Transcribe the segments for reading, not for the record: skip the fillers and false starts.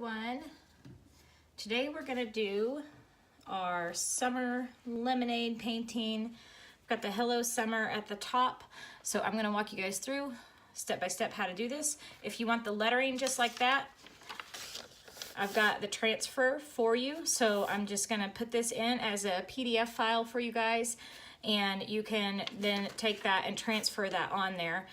everyone. Today we're going to do our summer lemonade painting. I've got the Hello Summer at the top, so I'm going to walk you guys through step by step how to do this. If you want the lettering just like that, I've got the transfer for you, so I'm just going to put this in as a PDF file for you guys, and you can then take that and transfer that on there.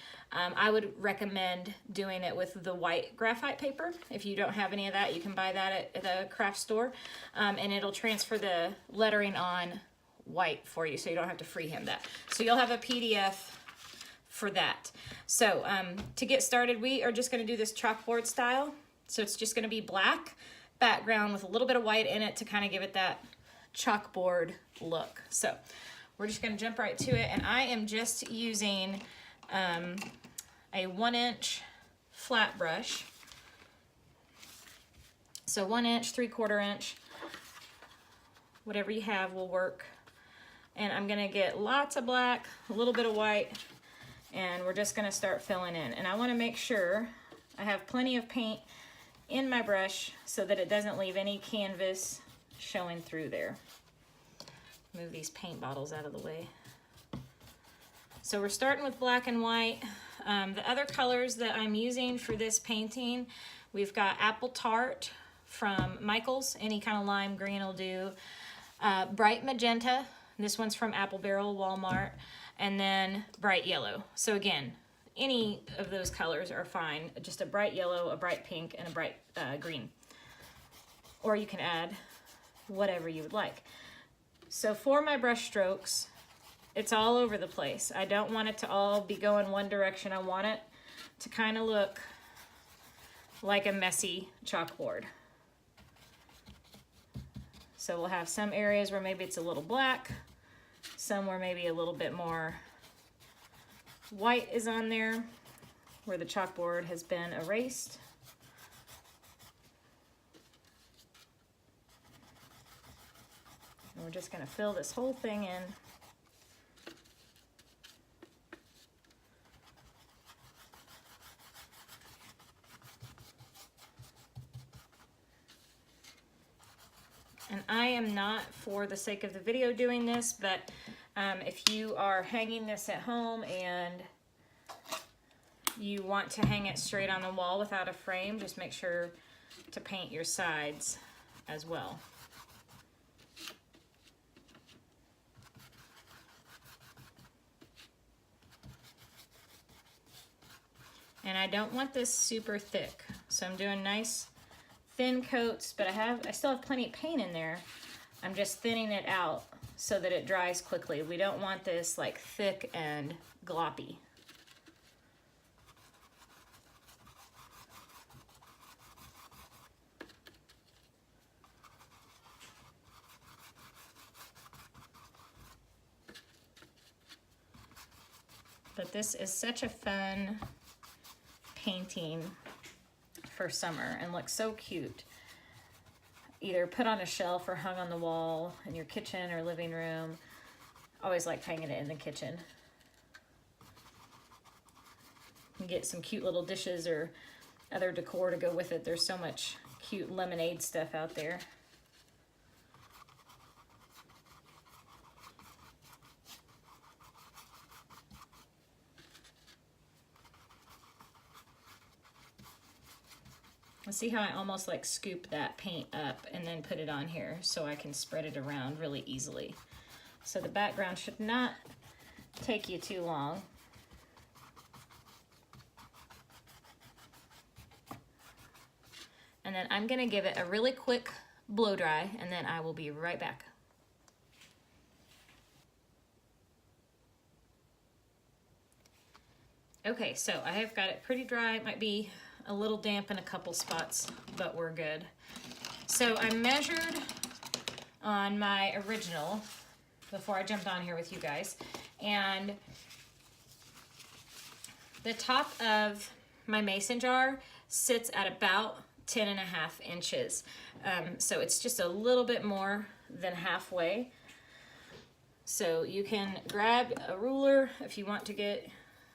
I would recommend doing it with the white graphite paper. If you don't have any of that, you can buy that at the craft store, and it'll transfer the lettering on white for you, so you don't have to freehand that. So you'll have a PDF for that. So to get started, we are just going to do this chalkboard style. So it's just going to be black background with a little bit of white in it to kind of give it that chalkboard look. So we're just going to jump right to it, and I am just using a 1-inch flat brush. So 1 inch, 3/4 inch, whatever you have will work. And I'm gonna get lots of black, a little bit of white, and we're just gonna start filling in. And I wanna make sure I have plenty of paint in my brush so that it doesn't leave any canvas showing through there. Move these paint bottles out of the way. So we're starting with black and white. The other colors that I'm using for this painting, we've got Apple Tart from Michael's, any kind of lime green will do. Bright Magenta, this one's from Apple Barrel, Walmart, and then Bright Yellow. So again, any of those colors are fine, just a bright yellow, a bright pink, and a bright green. Or you can add whatever you would like. So for my brush strokes, it's all over the place. I don't want it to all be going one direction. I want it to kind of look like a messy chalkboard. So we'll have some areas where maybe it's a little black, some where maybe a little bit more white is on there, where the chalkboard has been erased. And we're just gonna fill this whole thing in. And I am not, for the sake of the video, doing this, but if you are hanging this at home and you want to hang it straight on the wall without a frame, just make sure to paint your sides as well. And I don't want this super thick, so I'm doing nice thin coats, but I still have plenty of paint in there. I'm just thinning it out so that it dries quickly. We don't want this like thick and gloppy. But this is such a fun painting for summer and looks so cute. Either put on a shelf or hung on the wall in your kitchen or living room. Always like hanging it in the kitchen. You can get some cute little dishes or other decor to go with it. There's so much cute lemonade stuff out there. See how I almost like scoop that paint up and then put it on here so I can spread it around really easily. So the background should not take you too long. And then I'm gonna give it a really quick blow dry, and then I will be right back. Okay, so I have got it pretty dry. It might be a little damp in a couple spots, but we're good. So I measured on my original before I jumped on here with you guys, and the top of my mason jar sits at about 10.5 inches. So it's just a little bit more than halfway. So you can grab a ruler if you want to get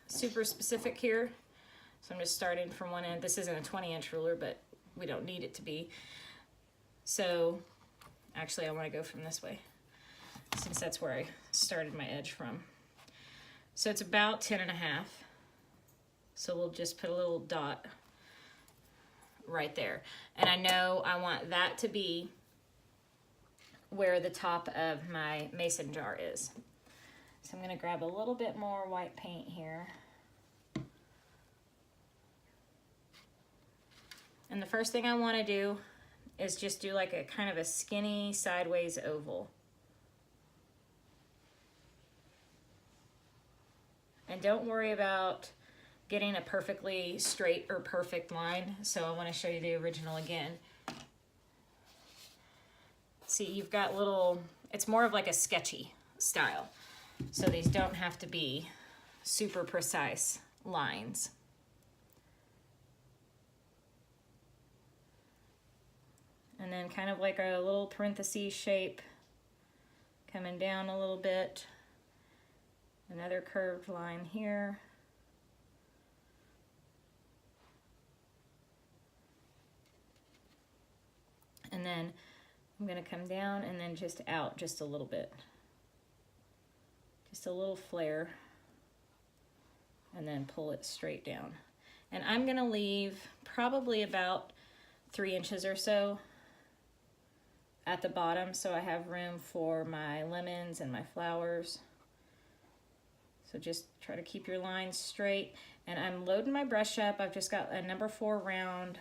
super specific here. So I'm just starting from one end. This isn't a 20-inch ruler, but we don't need it to be. So actually I want to go from this way since that's where I started my edge from. So it's about 10.5. So we'll just put a little dot right there. And I know I want that to be where the top of my mason jar is. So I'm going to grab a little bit more white paint here. And the first thing I want to do is just do like a kind of a skinny sideways oval. And don't worry about getting a perfectly straight or perfect line. So I want to show you the original again. See, you've got little, it's more of like a sketchy style. So these don't have to be super precise lines. And then kind of like a little parenthesis shape coming down a little bit. Another curved line here. And then I'm going to come down and then just out just a little bit. Just a little flare. And then pull it straight down. And I'm going to leave probably about 3 inches or so at the bottom, so I have room for my lemons and my flowers. So just try to keep your lines straight. And I'm loading my brush up. I've just got a number 4 round.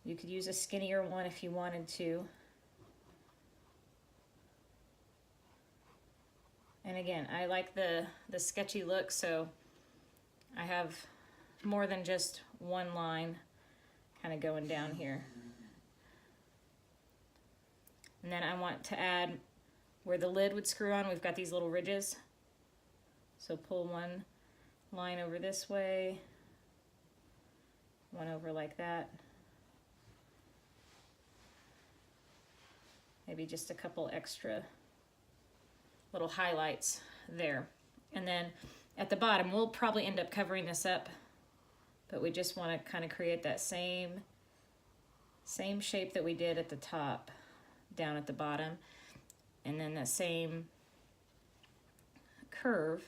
You could use a skinnier one if you wanted to. And again, I like the sketchy look, so I have more than just one line kind of going down here. And then I want to add where the lid would screw on, we've got these little ridges. So pull one line over this way, one over like that. Maybe just a couple extra little highlights there. And then at the bottom, we'll probably end up covering this up, but we just want to kind of create that same shape that we did at the top down at the bottom, and then the same curve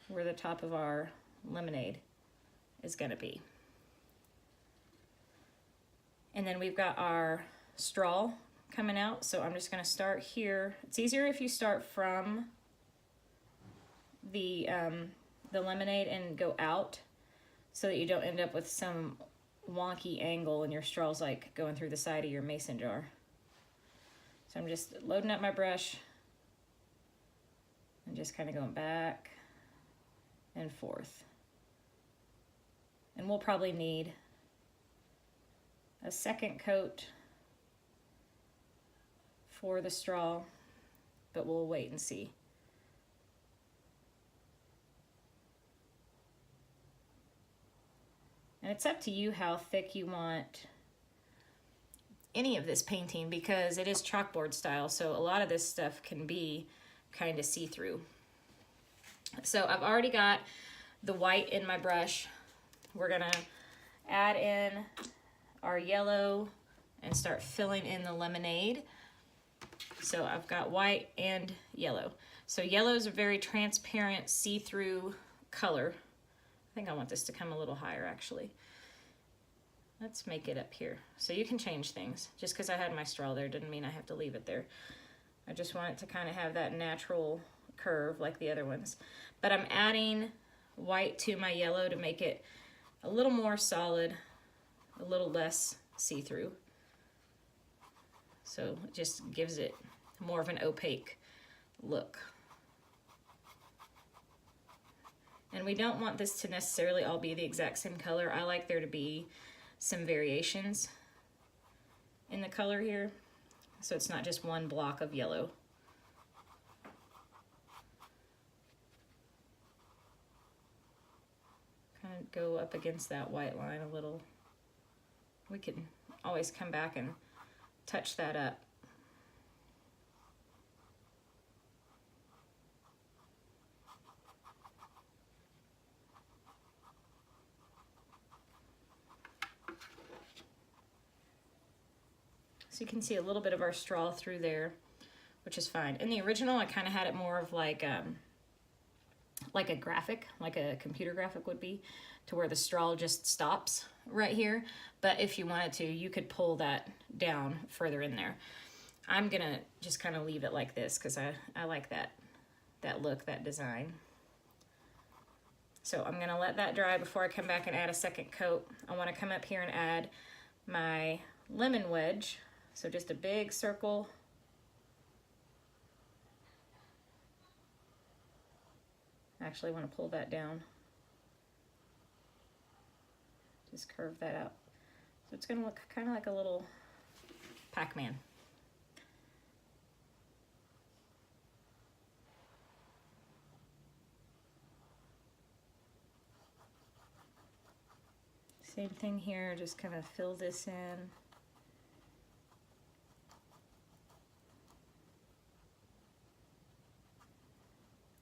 where the top of our lemonade is going to be. And then we've got our straw coming out, so I'm just going to start here. It's easier if you start from the lemonade and go out, so that you don't end up with some wonky angle and your straw's like going through the side of your mason jar. So I'm just loading up my brush and just kind of going back and forth. And we'll probably need a second coat for the straw, but we'll wait and see. And it's up to you how thick you want any of this painting, because it is chalkboard style, so a lot of this stuff can be kind of see-through. So I've already got the white in my brush. We're gonna add in our yellow and start filling in the lemonade. So I've got white and yellow. So yellow is a very transparent, see-through color. I think I want this to come a little higher, actually. Let's make it up here. So you can change things. Just because I had my straw there didn't mean I have to leave it there. I just want it to kind of have that natural curve like the other ones. But I'm adding white to my yellow to make it a little more solid, a little less see-through. So it just gives it more of an opaque look. And we don't want this to necessarily all be the exact same color. I like there to be some variations in the color here, so it's not just one block of yellow. Kind of go up against that white line a little. We can always come back and touch that up. So you can see a little bit of our straw through there, which is fine. In the original, I kind of had it more of like a graphic, like a computer graphic would be, to where the straw just stops right here. But if you wanted to, you could pull that down further in there. I'm gonna just kind of leave it like this because I like that look, that design. So I'm gonna let that dry before I come back and add a second coat. I wanna come up here and add my lemon wedge. So just a big circle. I actually want to pull that down. Just curve that out. So it's going to look kind of like a little Pac-Man. Same thing here, just kind of fill this in.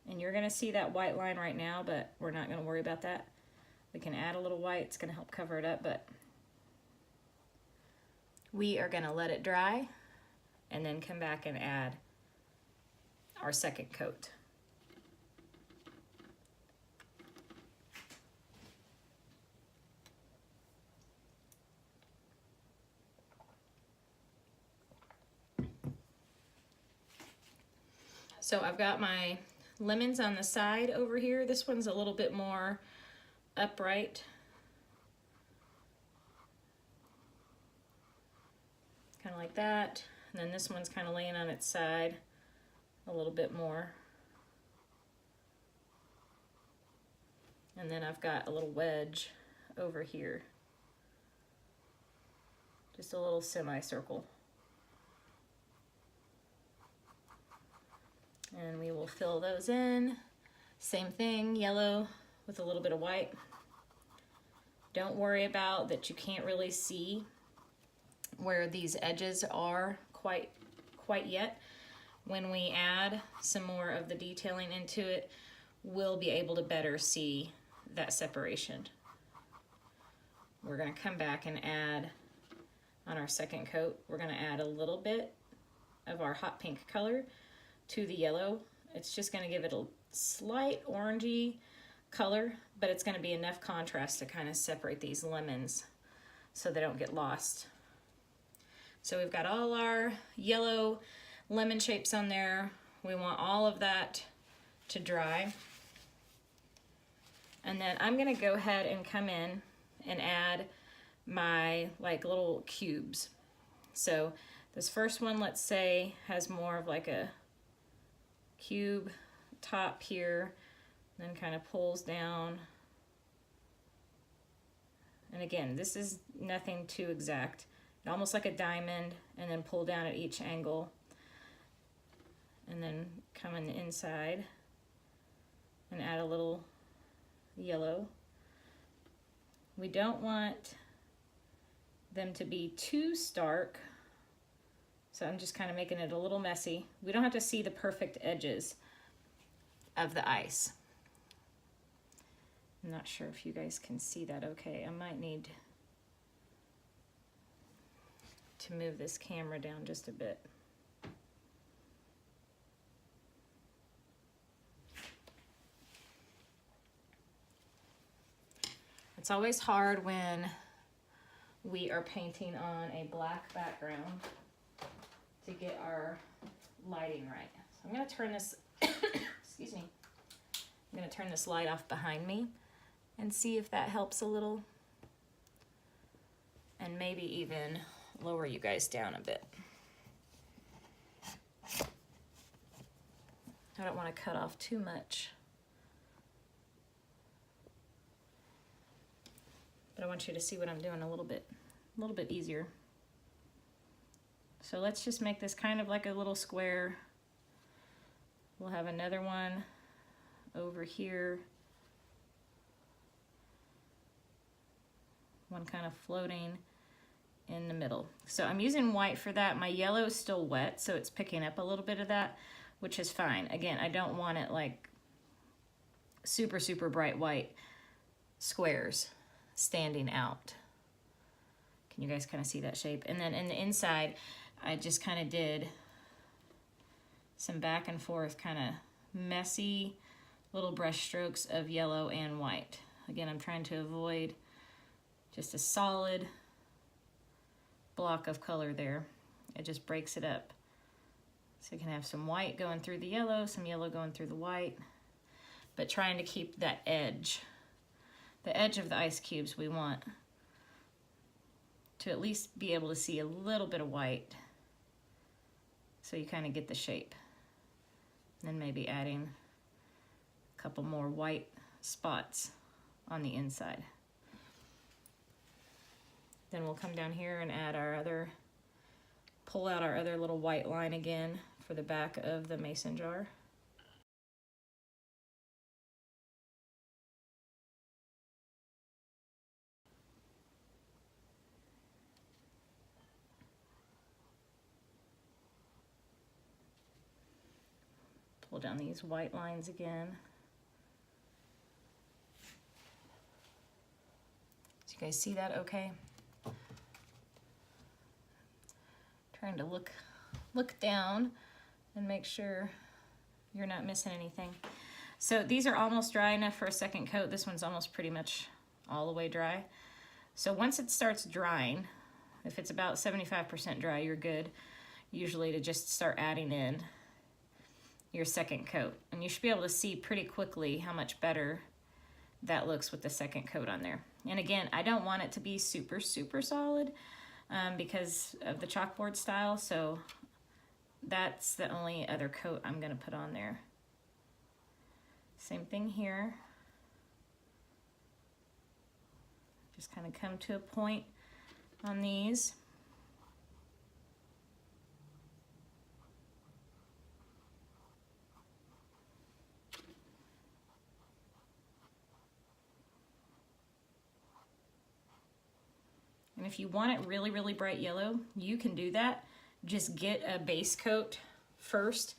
And you're gonna see that white line right now, but we're not gonna worry about that. We can add a little white, it's gonna help cover it up, but we are gonna let it dry and then come back and add our second coat. So I've got my lemons on the side over here. This one's a little bit more upright. Kind of like that. And then this one's kind of laying on its side a little bit more. And then I've got a little wedge over here. Just a little semicircle. And we will fill those in. Same thing, yellow with a little bit of white. Don't worry about that you can't really see where these edges are quite yet. When we add some more of the detailing into it, we'll be able to better see that separation. We're gonna come back and add, on our second coat, we're gonna add a little bit of our hot pink color to the yellow. It's just gonna give it a slight orangey color, but it's gonna be enough contrast to kind of separate these lemons so they don't get lost. So we've got all our yellow lemon shapes on there. We want all of that to dry. And then I'm gonna go ahead and come in and add my like little cubes. So this first one, let's say, has more of like a cube top here, then kind of pulls down. And again, this is nothing too exact. Almost like a diamond, and then pull down at each angle. And then come on the inside and add a little yellow. We don't want them to be too stark, so I'm just kind of making it a little messy. We don't have to see the perfect edges of the ice. I'm not sure if you guys can see that okay. I might need to move this camera down just a bit. It's always hard when we are painting on a black background to get our lighting right. So I'm gonna turn this, excuse me, I'm gonna turn this light off behind me and see if that helps a little. And maybe even lower you guys down a bit. I don't want to cut off too much, but I want you to see what I'm doing a little bit easier. So let's just make this kind of like a little square. We'll have another one over here. One kind of floating in the middle. So I'm using white for that. My yellow is still wet, so it's picking up a little bit of that, which is fine. Again, I don't want it like super, super bright white squares standing out. Can you guys kind of see that shape? And then in the inside, I just kind of did some back and forth kind of messy little brush strokes of yellow and white. Again, I'm trying to avoid just a solid block of color there. It just breaks it up. So you can have some white going through the yellow, some yellow going through the white, but trying to keep that edge. The edge of the ice cubes we want to at least be able to see a little bit of white so you kind of get the shape. And then maybe adding a couple more white spots on the inside. Then we'll come down here and add our other, pull out our other little white line again for the back of the mason jar. Pull down these white lines again. So you guys see that okay? Trying to look down and make sure you're not missing anything. So these are almost dry enough for a second coat. This one's almost pretty much all the way dry. So once it starts drying, if it's about 75% dry, you're good usually to just start adding in your second coat. And you should be able to see pretty quickly how much better that looks with the second coat on there. And again, I don't want it to be super, super solid because of the chalkboard style, so that's the only other coat I'm gonna put on there. Same thing here. Just kind of come to a point on these. And if you want it really, really bright yellow, you can do that. Just get a base coat first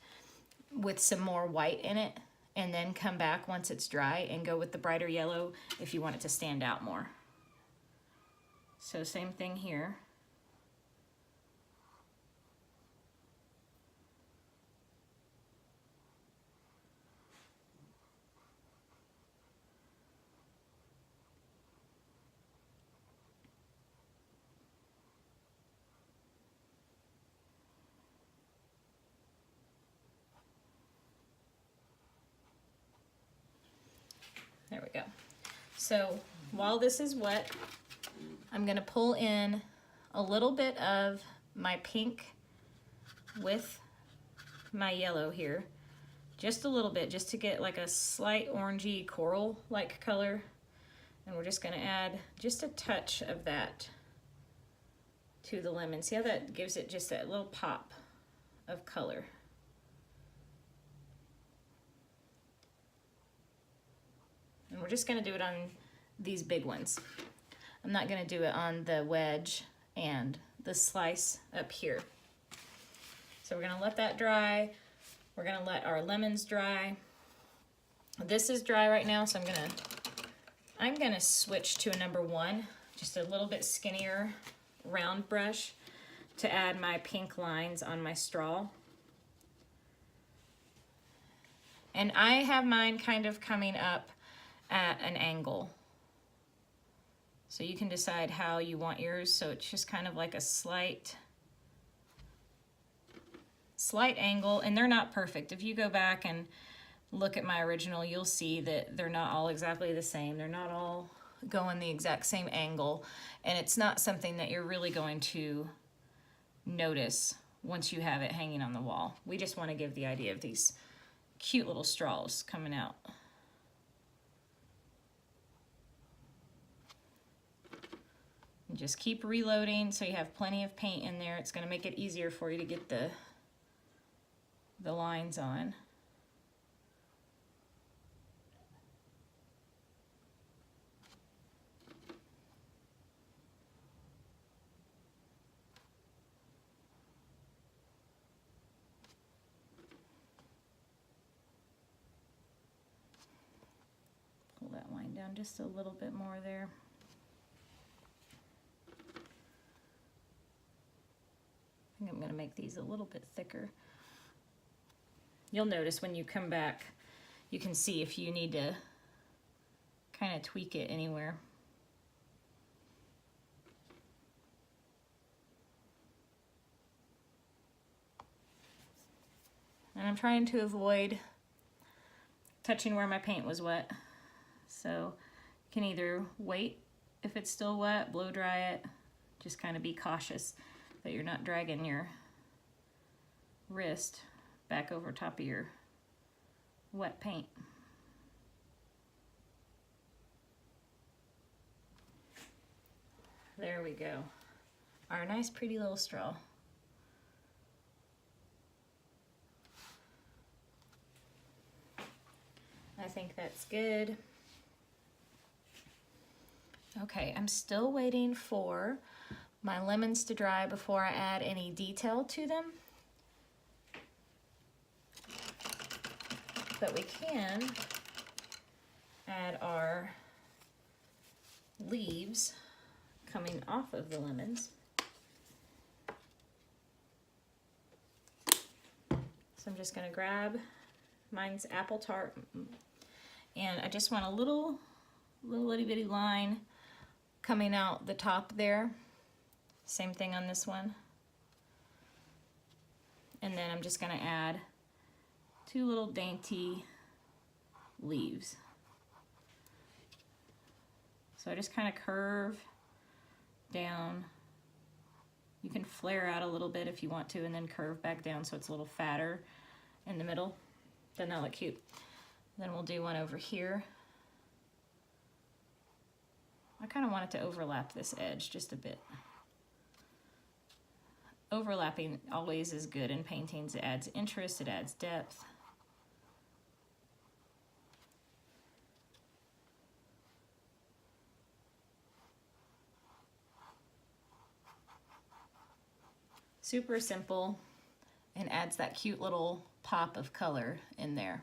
with some more white in it, and then come back once it's dry and go with the brighter yellow if you want it to stand out more. So same thing here. There we go. So while this is wet, I'm gonna pull in a little bit of my pink with my yellow here. Just a little bit, just to get like a slight orangey coral-like color. And we're just gonna add just a touch of that to the lemon. See how that gives it just that little pop of color. And we're just gonna do it on these big ones. I'm not gonna do it on the wedge and the slice up here. So we're gonna let that dry. We're gonna let our lemons dry. This is dry right now, so I'm gonna switch to a number 1, just a little bit skinnier round brush to add my pink lines on my straw. And I have mine kind of coming up at an angle. So you can decide how you want yours. So it's just kind of like a slight angle, and they're not perfect. If you go back and look at my original, you'll see that they're not all exactly the same. They're not all going the exact same angle, and it's not something that you're really going to notice once you have it hanging on the wall. We just want to give the idea of these cute little straws coming out. And just keep reloading so you have plenty of paint in there. It's going to make it easier for you to get the lines on. Pull that line down just a little bit more there. I'm think I'm gonna make these a little bit thicker. You'll notice when you come back, you can see if you need to kind of tweak it anywhere. And I'm trying to avoid touching where my paint was wet. So you can either wait if it's still wet, blow dry it, just kind of be cautious that you're not dragging your wrist back over top of your wet paint. There we go. Our nice pretty little straw. I think that's good. Okay, I'm still waiting for my lemons to dry before I add any detail to them. But we can add our leaves coming off of the lemons. So I'm just gonna grab, mine's apple tart, and I just want a little itty bitty line coming out the top there. Same thing on this one. And then I'm just gonna add 2 little dainty leaves. So I just kind of curve down. You can flare out a little bit if you want to, and then curve back down so it's a little fatter in the middle. Doesn't that look cute? Then we'll do one over here. I kind of want it to overlap this edge just a bit. Overlapping always is good in paintings. It adds interest, it adds depth. Super simple and adds that cute little pop of color in there.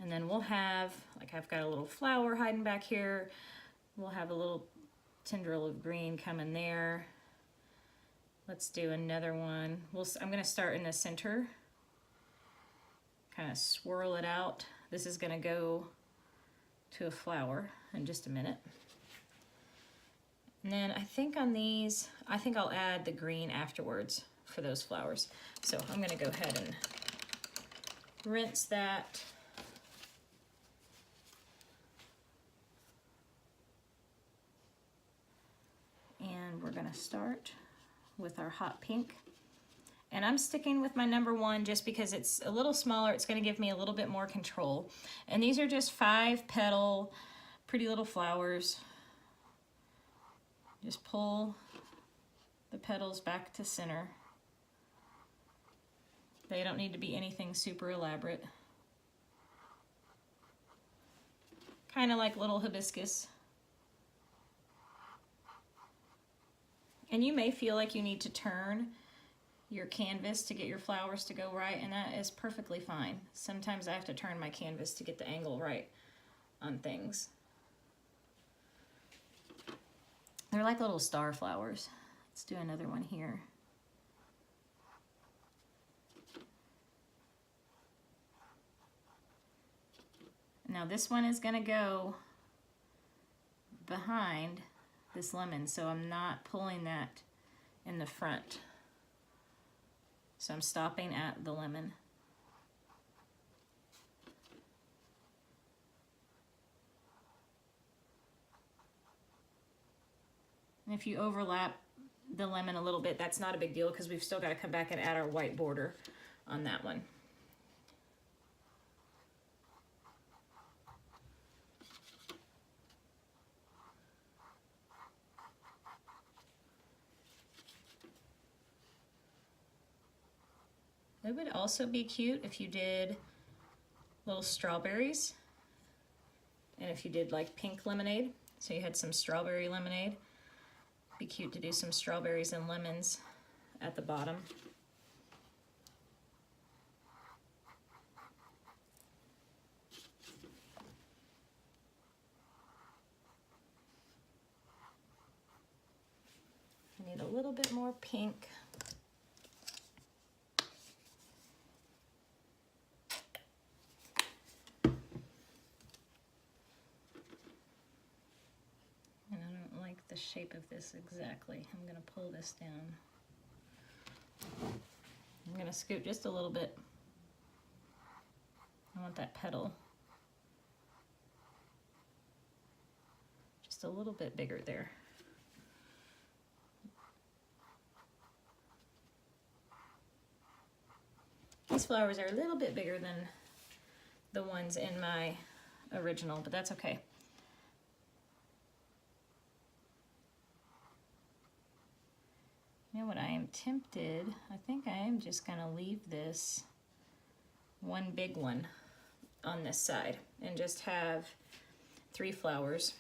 And then we'll have, like I've got a little flower hiding back here. We'll have a little tendril of green coming there. Let's do another one. I'm gonna start in the center, kind of swirl it out. This is gonna go to a flower in just a minute. And then I think on these, I think I'll add the green afterwards for those flowers. So I'm gonna go ahead and rinse that. And we're gonna start with our hot pink. And I'm sticking with my #1 just because it's a little smaller. It's gonna give me a little bit more control. And these are just 5 petal, pretty little flowers. Just pull the petals back to center. They don't need to be anything super elaborate. Kind of like little hibiscus. And you may feel like you need to turn your canvas to get your flowers to go right, and that is perfectly fine. Sometimes I have to turn my canvas to get the angle right on things. They're like little star flowers. Let's do another one here. Now this one is gonna go behind this lemon, so I'm not pulling that in the front. So I'm stopping at the lemon. And if you overlap the lemon a little bit, that's not a big deal because we've still got to come back and add our white border on that one. It would also be cute if you did little strawberries, and if you did like pink lemonade, so you had some strawberry lemonade. Be cute to do some strawberries and lemons at the bottom. little bit more pink. And I don't like the shape of this exactly. I'm gonna pull this down. I'm gonna scoot just a little bit. I want that petal just a little bit bigger there. These flowers are a little bit bigger than the ones in my original, but that's okay. You know what, I am tempted, I think I am just gonna leave this one big one on this side and just have 3 flowers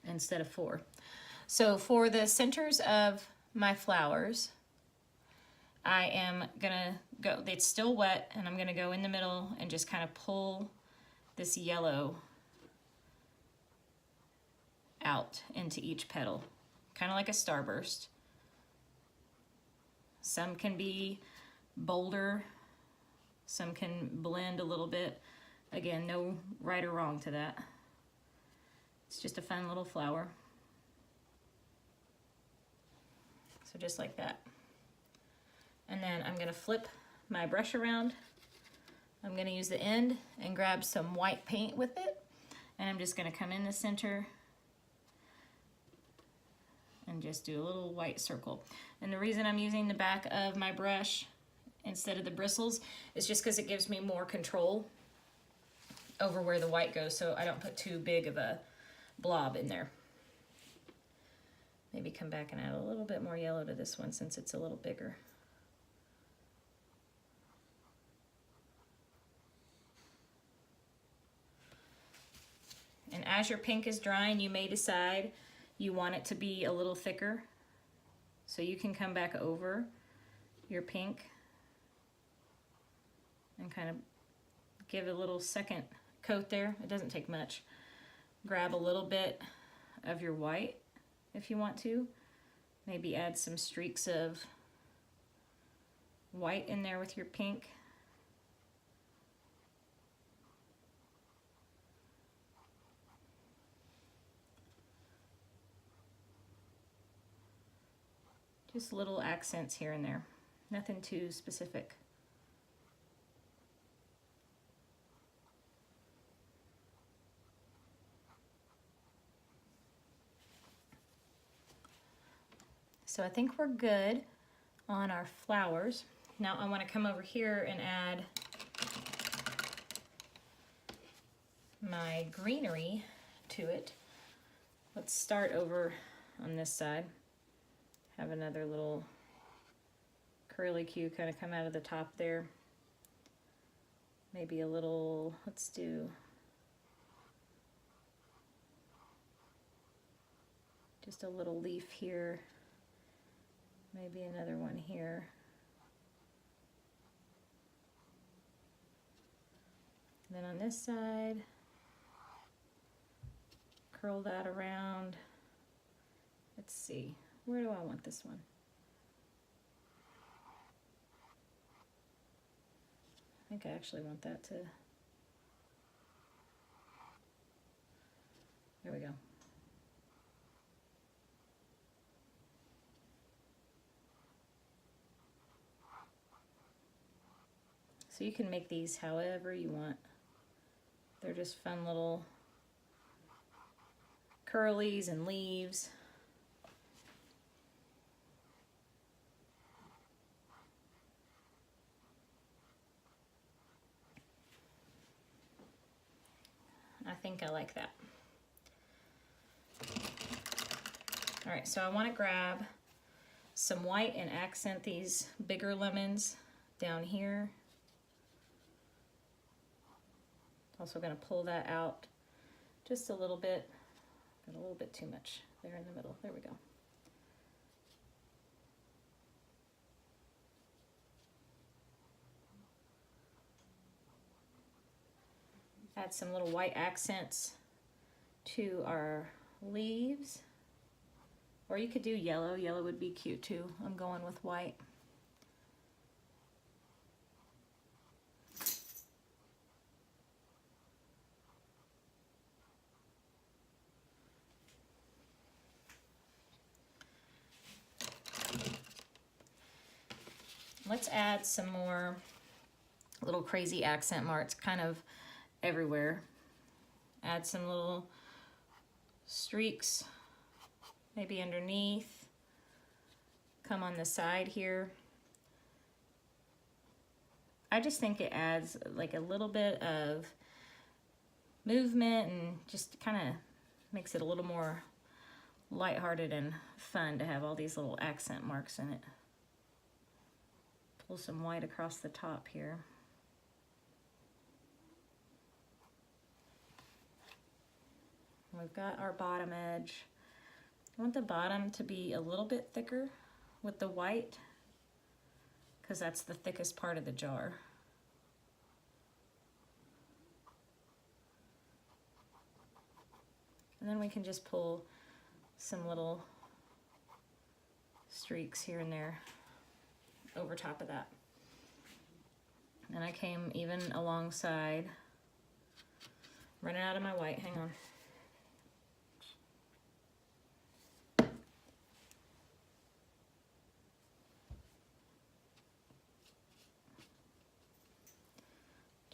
instead of 4. So for the centers of my flowers, I am gonna go, it's still wet, and I'm gonna go in the middle and just kind of pull this yellow out into each petal, kind of like a starburst. Some can be bolder, some can blend a little bit. Again, no right or wrong to that. It's just a fun little flower. So just like that. And then I'm gonna flip my brush around. I'm gonna use the end and grab some white paint with it. And I'm just gonna come in the center and just do a little white circle. And the reason I'm using the back of my brush instead of the bristles is just because it gives me more control over where the white goes, so I don't put too big of a blob in there. Maybe come back and add a little bit more yellow to this one since it's a little bigger. And as your pink is drying, you may decide you want it to be a little thicker. So you can come back over your pink and kind of give it a little second coat there. It doesn't take much. Grab a little bit of your white if you want to. Maybe add some streaks of white in there with your pink. Just little accents here and there, nothing too specific. So I think we're good on our flowers. Now I want to come over here and add my greenery to it. Let's start over on this side. Have another little curlicue kind of come out of the top there. Maybe a little, let's do just a little leaf here. Maybe another one here. Then on this side, curl that around. Let's see. Where do I want this one? I think I actually want that to, there we go. So you can make these however you want. They're just fun little curlies and leaves. I think I like that. All right, so I want to grab some white and accent these bigger lemons down here. Also going to pull that out just a little bit. Got a little bit too much there in the middle. There we go. Add some little white accents to our leaves. Or you could do yellow. Yellow would be cute too. I'm going with white. Let's add some more little crazy accent marks kind of everywhere. Add some little streaks, maybe underneath. Come on the side here. I just think it adds like a little bit of movement and just kind of makes it a little more lighthearted and fun to have all these little accent marks in it. Pull some white across the top here. We've got our bottom edge. I want the bottom to be a little bit thicker with the white because that's the thickest part of the jar. And then we can just pull some little streaks here and there over top of that. And I came even alongside, running out of my white, hang on.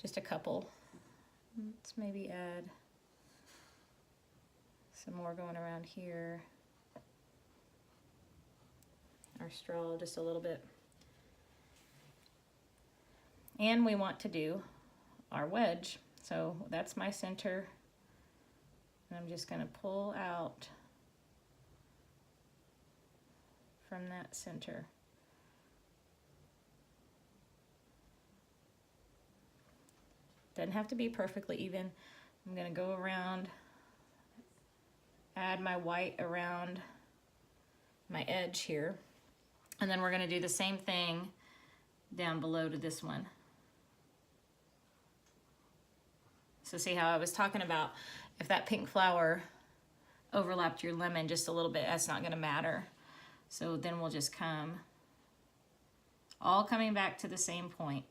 Just a couple. Let's maybe add some more going around here. Our straw just a little bit. And we want to do our wedge. So that's my center. And I'm just gonna pull out from that center. Doesn't have to be perfectly even. I'm gonna go around, add my white around my edge here. And then we're gonna do the same thing down below to this one. So see how I was talking about if that pink flower overlapped your lemon just a little bit, that's not gonna matter. So then we'll just come, all coming back to the same point.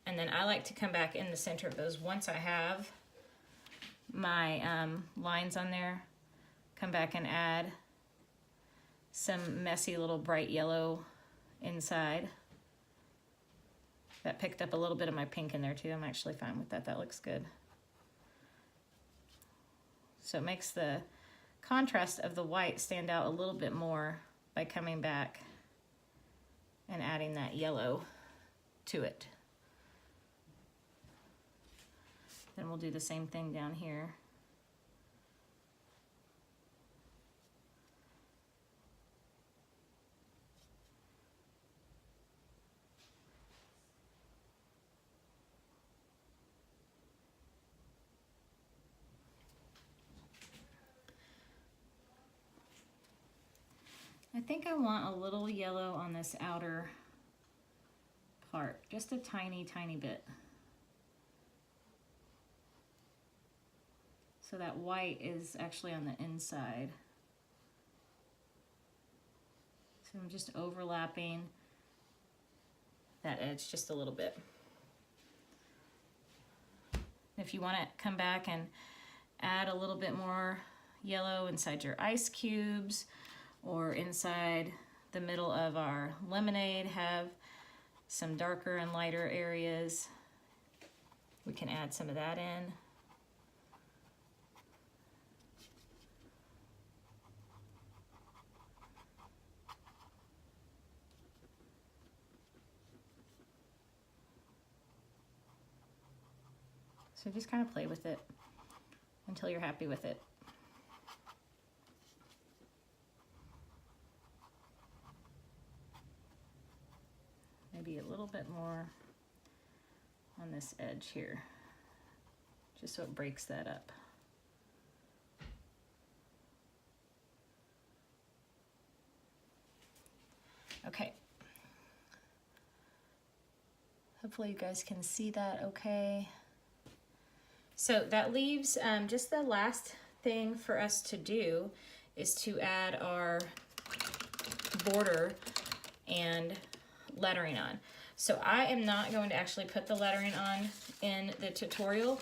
And then I like to come back in the center of those. Once I have my lines on there, come back and add some messy little bright yellow inside. That picked up a little bit of my pink in there too. I'm actually fine with that. That looks good. So it makes the contrast of the white stand out a little bit more by coming back and adding that yellow to it. Then we'll do the same thing down here. I think I want a little yellow on this outer part, just a tiny, tiny bit. So that white is actually on the inside. So I'm just overlapping that edge just a little bit. If you want to come back and add a little bit more yellow inside your ice cubes or inside the middle of our lemonade, have some darker and lighter areas, we can add some of that in. So just kind of play with it until you're happy with it. Maybe a little bit more on this edge here, just so it breaks that up. Okay. Hopefully you guys can see that okay. So that leaves just the last thing for us to do is to add our border and lettering on. So I am not going to actually put the lettering on in the tutorial,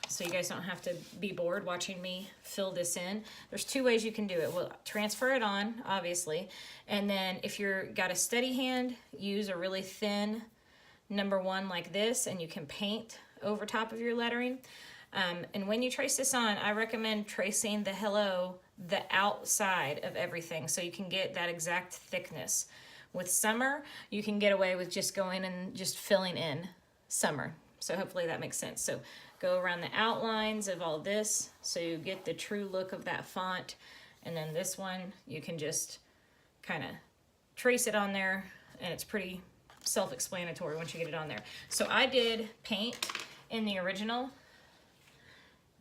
so you guys don't have to be bored watching me fill this in. There's two ways you can do it. Well, transfer it on, obviously, and then if you're got a steady hand, use a really thin number 1 like this, and you can paint over top of your lettering. And when you trace this on, I recommend tracing the hello the outside of everything so you can get that exact thickness. With summer, you can get away with just going and just filling in summer. So hopefully that makes sense. So go around the outlines of all this so you get the true look of that font. And then this one, you can just kind of trace it on there, and it's pretty self-explanatory once you get it on there. So I did paint in the original,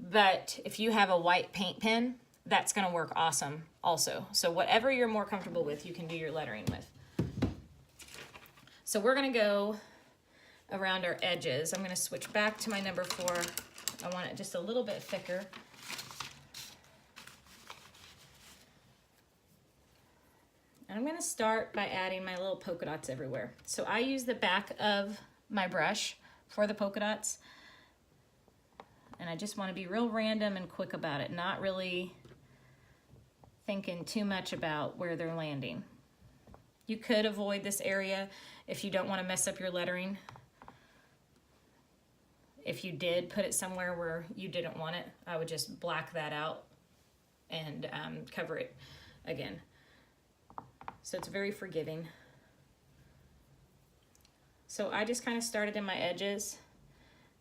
but if you have a white paint pen, that's gonna work awesome also. So whatever you're more comfortable with, you can do your lettering with. So we're gonna go around our edges. I'm gonna switch back to my number 4. I want it just a little bit thicker. And I'm gonna start by adding my little polka dots everywhere. So I use the back of my brush for the polka dots. And I just wanna be real random and quick about it, not really thinking too much about where they're landing. You could avoid this area if you don't wanna mess up your lettering. If you did put it somewhere where you didn't want it, I would just black that out and cover it again. So it's very forgiving. So I just kind of started in my edges,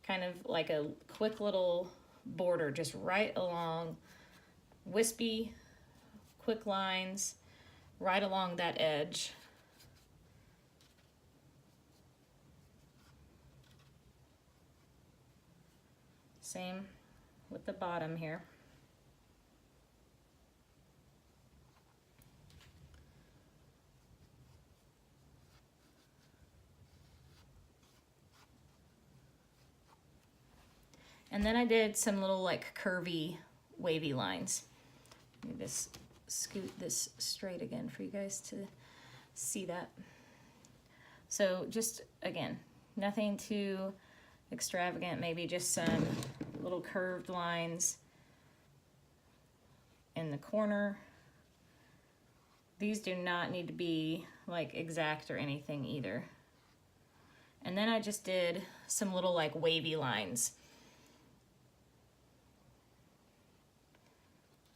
kind of like a quick little border, just right along, wispy, quick lines, right along that edge. Same with the bottom here. And then I did some little like curvy, wavy lines. Let me just scoot this straight again for you guys to see that. So just, again, nothing too extravagant, maybe just some little curved lines in the corner. These do not need to be like exact or anything either. And then I just did some little like wavy lines.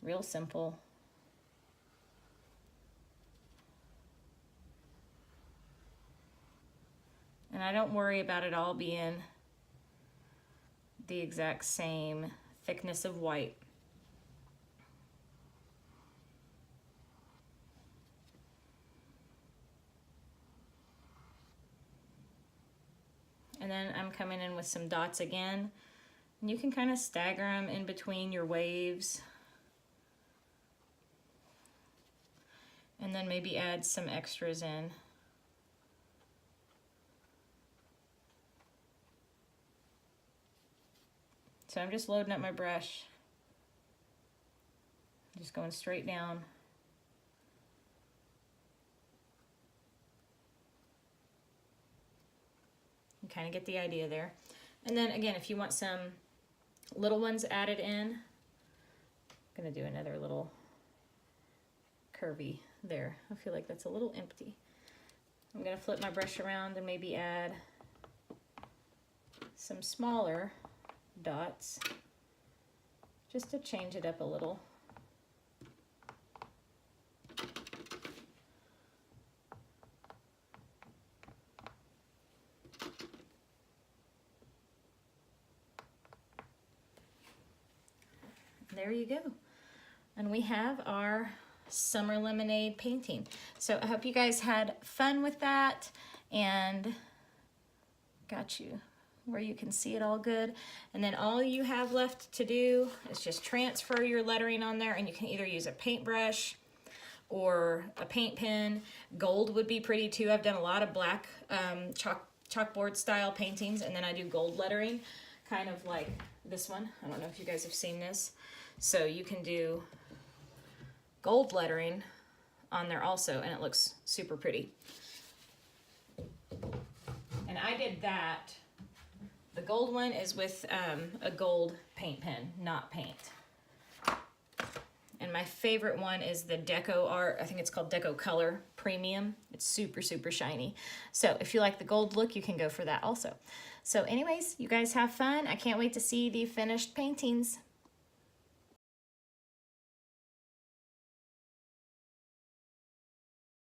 Real simple. And I don't worry about it all being the exact same thickness of white. And then I'm coming in with some dots again. And you can kind of stagger them in between your waves. And then maybe add some extras in. So I'm just loading up my brush. Just going straight down. You kind of get the idea there. And then again, if you want some little ones added in, I'm gonna do another little curvy there. I feel like that's a little empty. I'm gonna flip my brush around and maybe add some smaller dots just to change it up a little. There you go. And we have our summer lemonade painting. So I hope you guys had fun with that and got you where you can see it all good. And then all you have left to do is just transfer your lettering on there, and you can either use a paintbrush or a paint pen. Gold would be pretty too. I've done a lot of black chalkboard style paintings, and then I do gold lettering, kind of like this one. I don't know if you guys have seen this. So you can do gold lettering on there also, and it looks super pretty. And I did that. The gold one is with a gold paint pen, not paint. And my favorite one is the Deco Art, I think it's called Deco Color Premium. It's super, super shiny. So if you like the gold look, you can go for that also. So anyways, you guys have fun. I can't wait to see the finished paintings.